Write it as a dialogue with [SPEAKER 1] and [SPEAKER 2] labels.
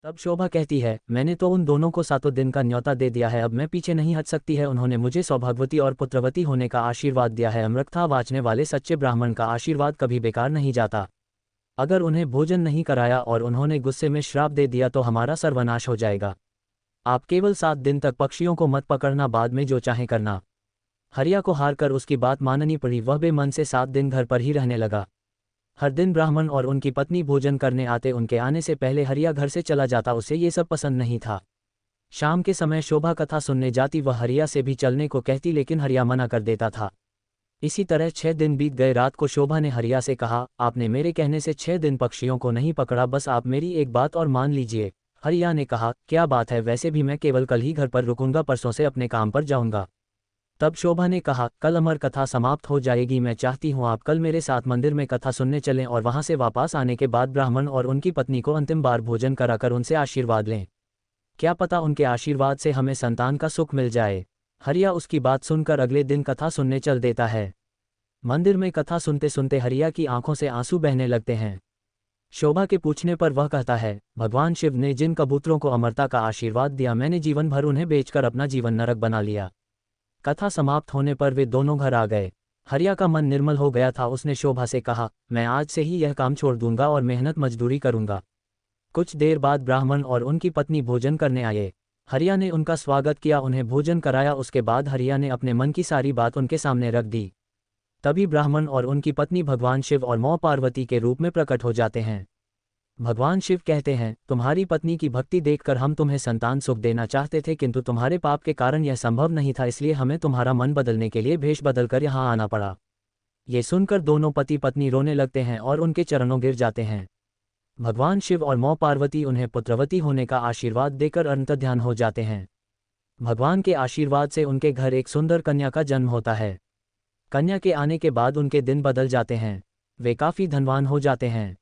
[SPEAKER 1] तब शोभा कहती है, मैंने तो उन दोनों को 7 दिन का न्योता दे दिया है, अब मैं पीछे नहीं हट सकती है। उन्होंने मुझे सौभाग्यवती और पुत्रवती होने का आशीर्वाद दिया है। अमृतथा वाचने वाले सच्चे ब्राह्मण का आशीर्वाद कभी बेकार नहीं जाता। अगर उन्हें भोजन नहीं कराया और उन्होंने गुस्से में श्राप दे दिया तो हमारा सर्वनाश हो जाएगा। आप केवल 7 दिन तक पक्षियों को मत पकड़ना, बाद में जो चाहे करना। हरिया को हार कर उसकी बात माननी पड़ी। वह बेमन से 7 दिन घर पर ही रहने लगा। हर दिन ब्राह्मण और उनकी पत्नी भोजन करने आते। उनके आने से पहले हरिया घर से चला जाता। उसे ये सब पसंद नहीं था। शाम के समय शोभा कथा सुनने जाती। वह हरिया से भी चलने को कहती, लेकिन हरिया मना कर देता था। इसी तरह 6 दिन बीत गए। रात को शोभा ने हरिया से कहा, आपने मेरे कहने से 6 दिन पक्षियों को नहीं पकड़ा, बस आप मेरी एक बात और मान लीजिए। हरिया ने कहा, क्या बात है? वैसे भी मैं केवल कल ही घर पर रुकूंगा, परसों से अपने काम पर जाऊंगा। तब शोभा ने कहा, कल अमर कथा समाप्त हो जाएगी। मैं चाहती हूँ आप कल मेरे साथ मंदिर में कथा सुनने चलें और वहां से वापस आने के बाद ब्राह्मण और उनकी पत्नी को अंतिम बार भोजन कराकर उनसे आशीर्वाद लें। क्या पता उनके आशीर्वाद से हमें संतान का सुख मिल जाए। हरिया उसकी बात सुनकर अगले दिन कथा सुनने चल देता है। मंदिर में कथा सुनते सुनते हरिया की आंखों से आंसू बहने लगते हैं। शोभा के पूछने पर वह कहता है, भगवान शिव ने जिन कबूतरों को अमरता का आशीर्वाद दिया, मैंने जीवन भर उन्हें बेचकर अपना जीवन नरक बना लिया। कथा समाप्त होने पर वे दोनों घर आ गए। हरिया का मन निर्मल हो गया था। उसने शोभा से कहा, मैं आज से ही यह काम छोड़ दूंगा और मेहनत मजदूरी करूंगा। कुछ देर बाद ब्राह्मण और उनकी पत्नी भोजन करने आए। हरिया ने उनका स्वागत किया, उन्हें भोजन कराया। उसके बाद हरिया ने अपने मन की सारी बात उनके सामने रख दी। तभी ब्राह्मण और उनकी पत्नी भगवान शिव और मां पार्वती के रूप में प्रकट हो जाते हैं। भगवान शिव कहते हैं, तुम्हारी पत्नी की भक्ति देखकर हम तुम्हें संतान सुख देना चाहते थे, किंतु तुम्हारे पाप के कारण यह संभव नहीं था, इसलिए हमें तुम्हारा मन बदलने के लिए भेष बदलकर यहाँ आना पड़ा। ये सुनकर दोनों पति पत्नी रोने लगते हैं और उनके चरणों गिर जाते हैं। भगवान शिव और मां पार्वती उन्हें पुत्रवती होने का आशीर्वाद देकर अंतर्ध्यान हो जाते हैं। भगवान के आशीर्वाद से उनके घर एक सुंदर कन्या का जन्म होता है। कन्या के आने के बाद उनके दिन बदल जाते हैं। वे काफ़ी धनवान हो जाते हैं।